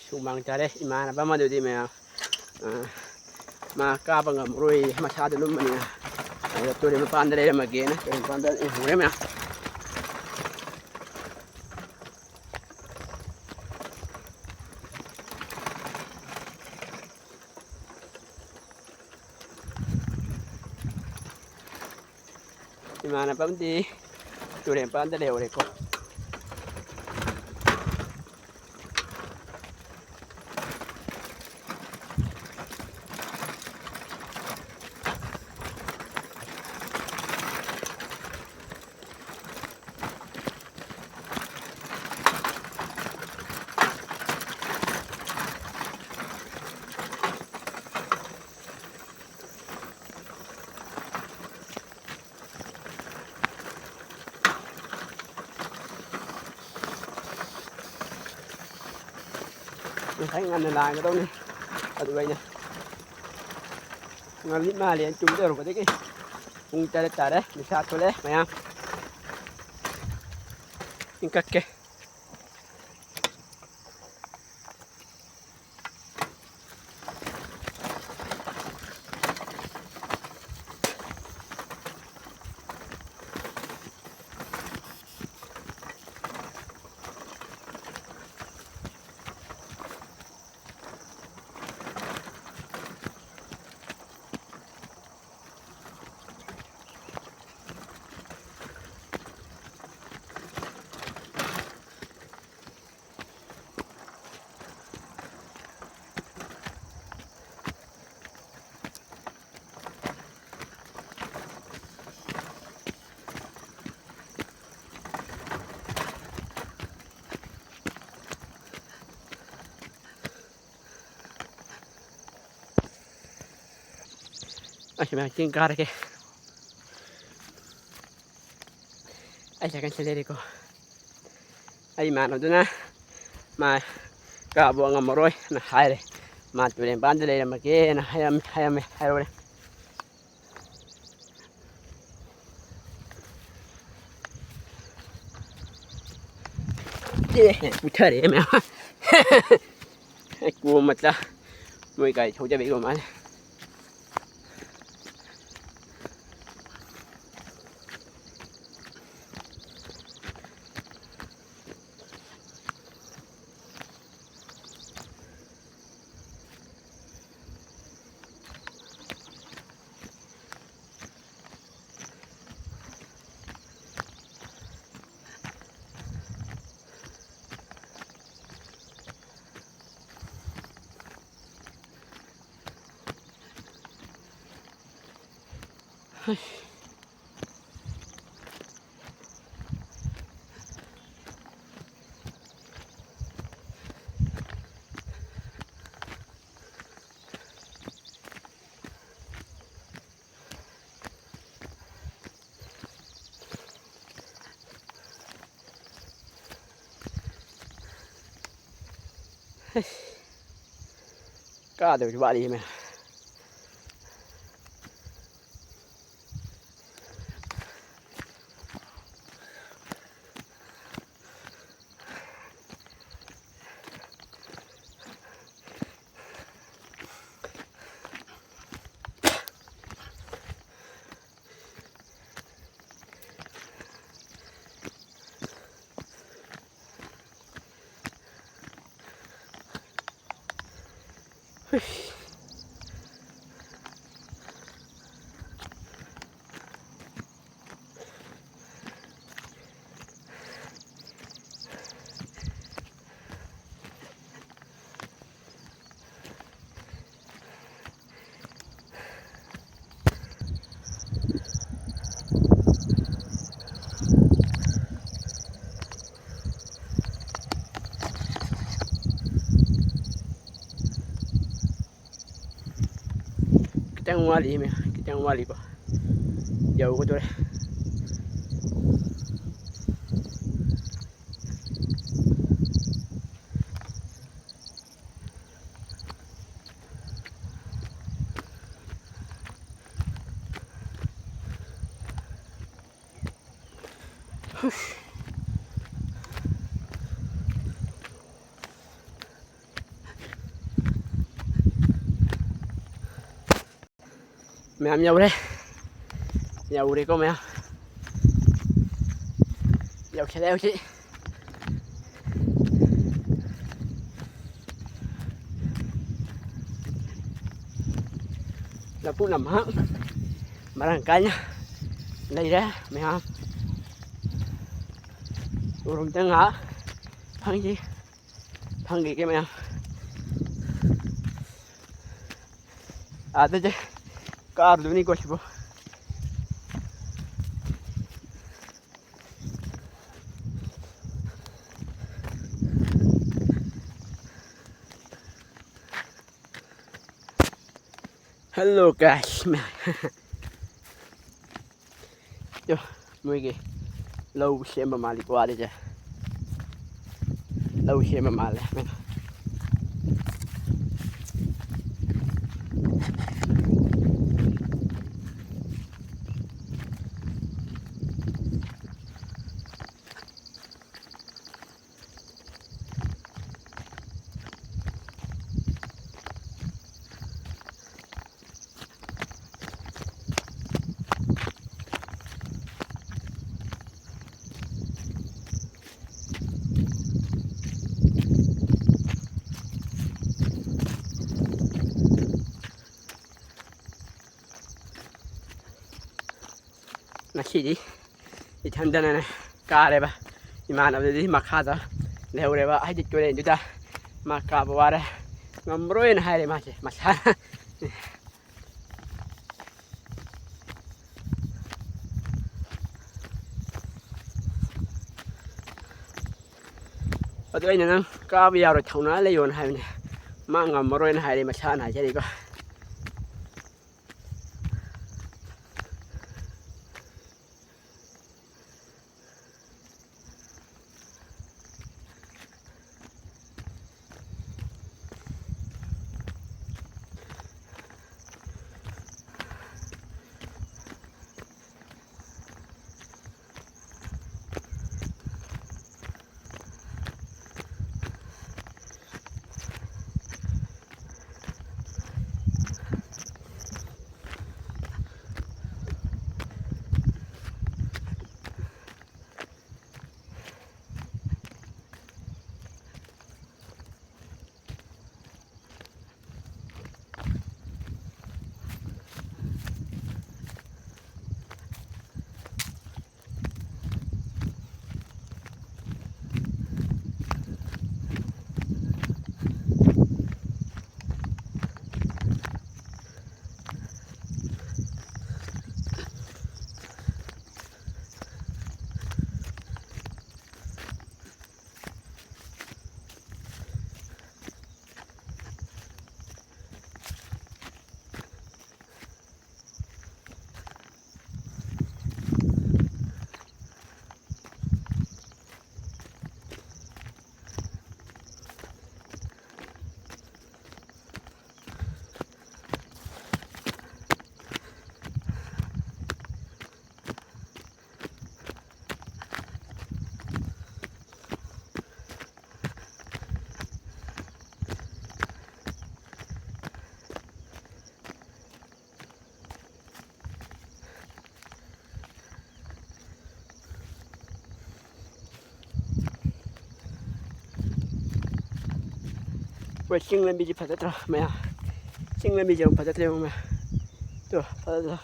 sumbang cari imana ba ma di me maka bangam roi masyado naman niya ay to rin mapandali na magina pero pandal hure me imana pa di to rin pandali hure ko mình thấy ngăn này cái đâu này ở tụi bay nha ngăn lít ma liền chúng tôi rồi cái cùng chơi đấy mình sát thôi đấy mày em những cái kia Asyik cingkar ke. Ay jangan celere ko. Ay mano tu na. Ma ka buang amoroy na haire. Ma tu len bandele na ke na hayam hayro. Putar ya me. Aku matla. Moi kai chau ja bi ko ma. Cá được bạn đi mày. Kita ngwali me, kita ngwali ko. Jauh ko to. Mẹ nhau đấy. Nhau đi con mẹ. Nhau xe đeo chị. Là phụ nằm hạng. Mà đang canh nha. Đây đấy mẹ không. Rung chân hả? Thằng gì? Thằng gì kia mẹ. À thế chứ. Car duni kuch bo. Hello guys. Yo, muy que lâu xem mà đi qua đi chứ. Lâu xem mà lại. Nah sini di tanda na ka re ba imana di makha da le re ba ai di chore du da makha ba wa re ngamroi na hai re ma che ma sa ở đây nè cá bây giờ rồi thằng nó lấy vốn hai này mang ngầm rồi này hai đi mà xa này chứ đi coi Wait, sing lên bị phải tao mẹ, sing lên bị giờ phải tao mẹ, tuh phải tao.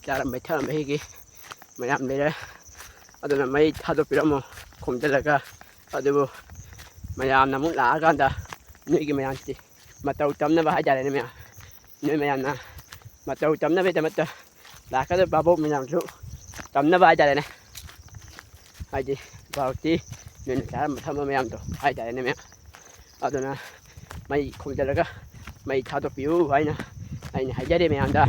자람 메타 메기 마얌 내려 아도나 마이 타도 필요모 콤들라가 아도부 마얌 나무 라간다 너기 마얌티 마타우 땀나 바 하자네 메야 너 마얌나 마타우 땀나 베다 마타 라카도 바보 마얌주 땀나 바 하자네 하지 바우티 너는 자람 타모 마얌도 하자네 메야 아도나 마이 콤들라가 마이 타도 필요 아이나 아이나 하자네 메యాం다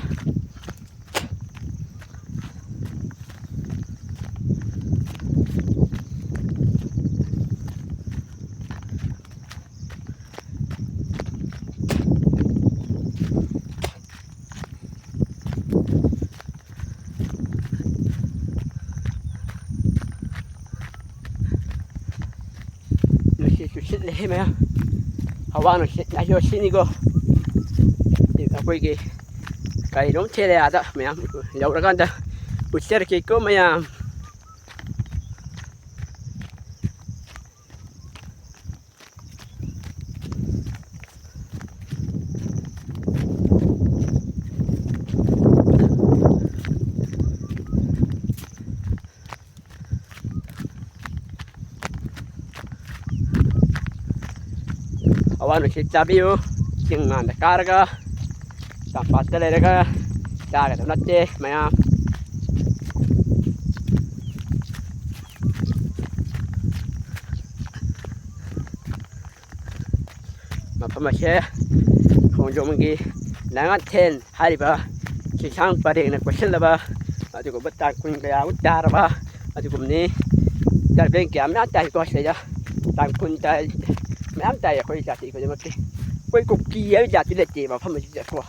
shit le mea hawano shit na yo shini go apoi ke kai rom thele ada mea yaura kanda ucher ke ko mea awano shit tabiu sing man karga tempat telerega jaga donate maya mapamashe khonjomangi langat ten hariba sisang pareng na kwasilaba adugo batta kun kaya uttaraba adugumni darben ke amna tai ko seja tang kun tai แม่นใจค่อยจะสิก็จะมาสิค่อยกุกกี้เอาจะสิเล็ดเจมาพะมันสิจะทั่ว